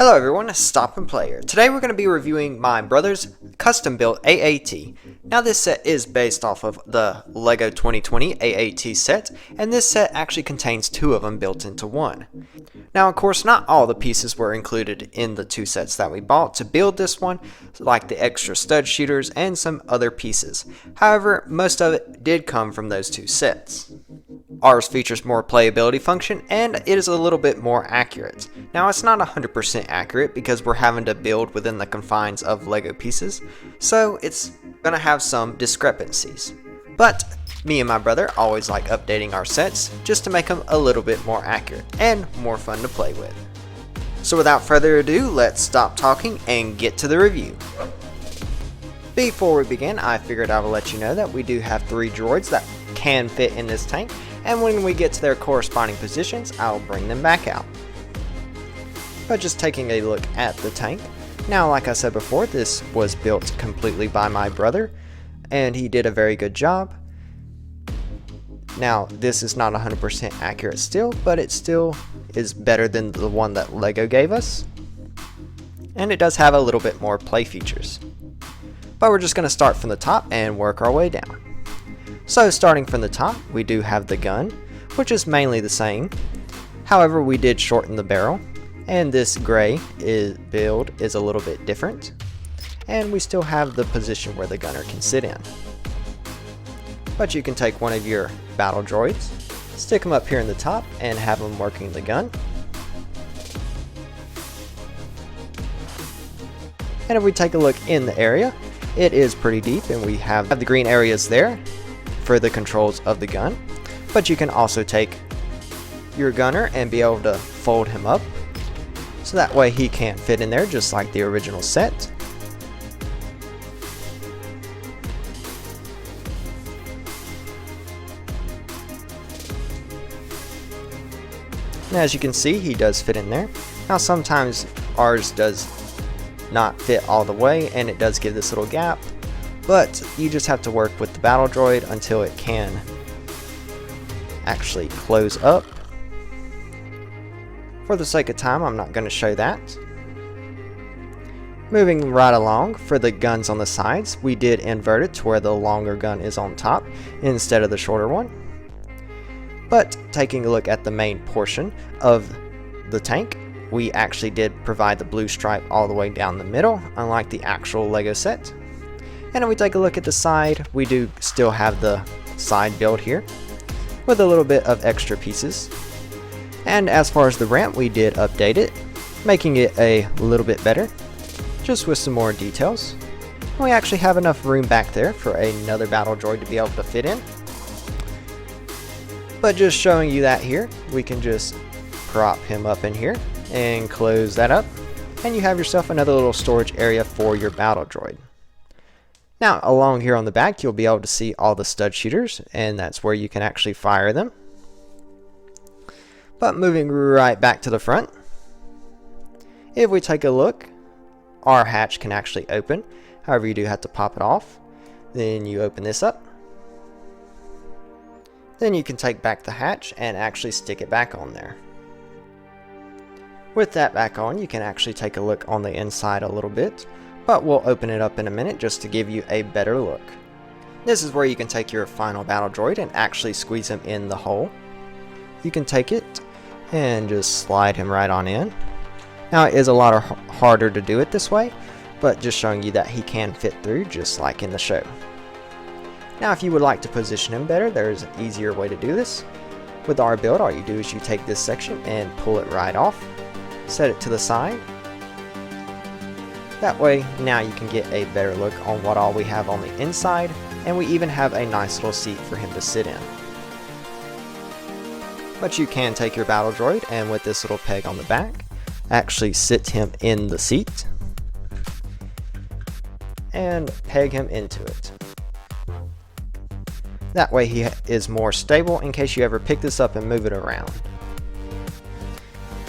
Hello everyone, Stop and Player. Today we're going to be reviewing my brother's custom built AAT. Now this set is based off of the LEGO 2020 AAT set, and this set actually contains two of them built into one. Now of course not all the pieces were included in the two sets that we bought to build this one, like the extra stud shooters and some other pieces. However, most of it did come from those two sets. Ours features more playability function and it is a little bit more accurate. Now it's not 100% accurate because we're having to build within the confines of LEGO pieces, so it's gonna have some discrepancies. But me and my brother always like updating our sets just to make them a little bit more accurate and more fun to play with. So without further ado, let's stop talking and get to the review. Before we begin, I figured I would let you know that we do have 3 droids that can fit in this tank, and when we get to their corresponding positions, I'll bring them back out. But just taking a look at the tank, now like I said before, this was built completely by my brother, and he did a very good job. Now this is not 100% accurate still, but it still is better than the one that LEGO gave us, and it does have a little bit more play features. But we're just going to start from the top and work our way down. So starting from the top, we do have the gun, which is mainly the same. However, we did shorten the barrel, and this gray build is a little bit different. And we still have the position where the gunner can sit in. But you can take one of your battle droids, stick them up here in the top, and have them working the gun. And if we take a look in the area, it is pretty deep, and we have the green areas there for the controls of the gun. But you can also take your gunner and be able to fold him up, so that way he can't fit in there just like the original set. And as you can see, he does fit in there. Now sometimes ours does not fit all the way, and it does give this little gap, but you just have to work with the battle droid until it can actually close up. For the sake of time, I'm not going to show that. Moving right along, for the guns on the sides, we did invert it to where the longer gun is on top instead of the shorter one. But taking a look at the main portion of the tank, we actually did provide the blue stripe all the way down the middle, unlike the actual LEGO set. And if we take a look at the side, we do still have the side build here with a little bit of extra pieces. And as far as the ramp, we did update it, making it a little bit better, just with some more details. We actually have enough room back there for another battle droid to be able to fit in. But just showing you that here, we can just prop him up in here and close that up, and you have yourself another little storage area for your battle droid. Now along here on the back, you'll be able to see all the stud shooters, and that's where you can actually fire them. But moving right back to the front, if we take a look, our hatch can actually open. However, you do have to pop it off. Then you open this up. Then you can take back the hatch and actually stick it back on there. With that back on, you can actually take a look on the inside a little bit, but we'll open it up in a minute just to give you a better look. This is where you can take your final battle droid and actually squeeze him in the hole. You can take it and just slide him right on in. Now it is a lot harder to do it this way, but just showing you that he can fit through just like in the show. Now if you would like to position him better, there's an easier way to do this. With our build, all you do is you take this section and pull it right off, set it to the side. That way now you can get a better look on what all we have on the inside, and we even have a nice little seat for him to sit in. But you can take your battle droid and with this little peg on the back, actually sit him in the seat and peg him into it. That way he is more stable in case you ever pick this up and move it around.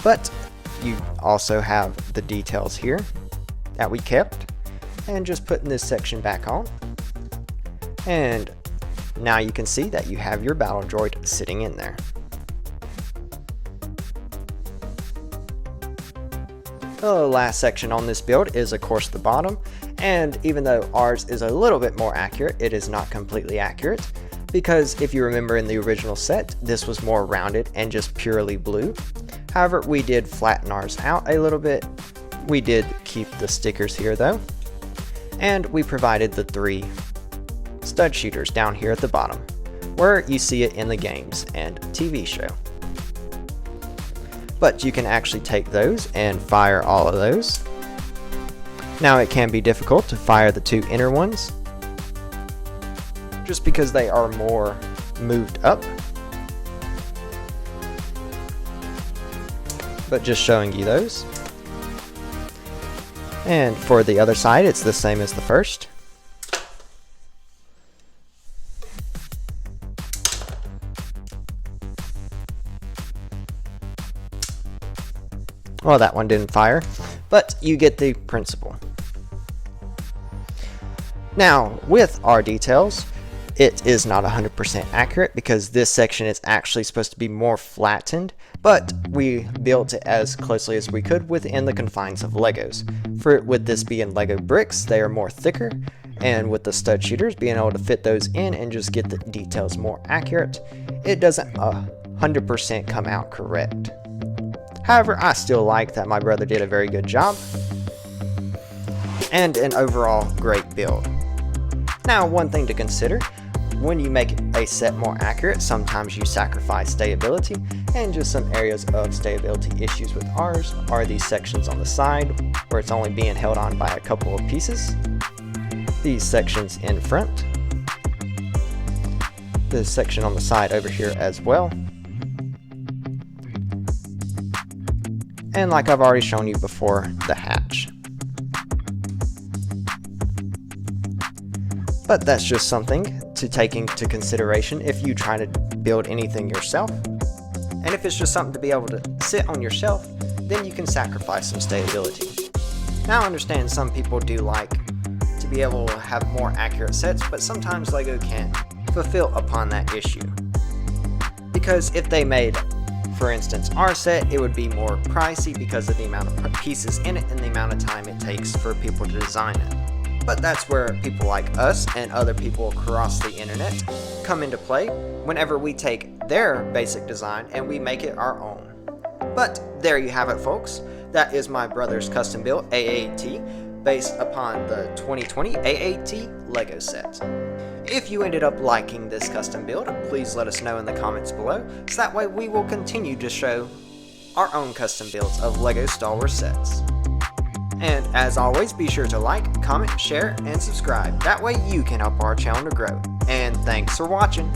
But you also have the details here that we kept, and just putting this section back on, and now you can see that you have your battle droid sitting in there. The last section on this build is of course the bottom, and even though ours is a little bit more accurate, it is not completely accurate, because if you remember in the original set, this was more rounded and just purely blue. However, we did flatten ours out a little bit. We did keep the stickers here though, and we provided the 3 stud shooters down here at the bottom, where you see it in the games and TV show. But you can actually take those and fire all of those. Now it can be difficult to fire the 2 inner ones, just because they are more moved up. But just showing you those. And for the other side, it's the same as the first. Well, that one didn't fire, but you get the principle. Now, with our details, it is not 100% accurate because this section is actually supposed to be more flattened, but we built it as closely as we could within the confines of Legos. With this being Lego bricks, they are more thicker, and with the stud shooters being able to fit those in and just get the details more accurate, it doesn't 100% come out correct. However, I still like that my brother did a very good job, and an overall great build. Now, one thing to consider, when you make a set more accurate, sometimes you sacrifice stayability, and just some areas of stayability issues with ours are these sections on the side, where it's only being held on by a couple of pieces, these sections in front, this section on the side over here as well, and like I've already shown you before, the hatch. But that's just something to take into consideration if you try to build anything yourself. And if it's just something to be able to sit on your shelf, then you can sacrifice some stayability. Now I understand some people do like to be able to have more accurate sets, but sometimes LEGO can't fulfill upon that issue. Because if they made, for instance, our set, it would be more pricey because of the amount of pieces in it and the amount of time it takes for people to design it. But that's where people like us and other people across the internet come into play whenever we take their basic design and we make it our own. But there you have it, folks. That is my brother's custom built AAT based upon the 2020 AAT LEGO set. If you ended up liking this custom build, please let us know in the comments below, so that way we will continue to show our own custom builds of LEGO Star Wars sets. And as always, be sure to like, comment, share, and subscribe. That way you can help our channel to grow. And thanks for watching.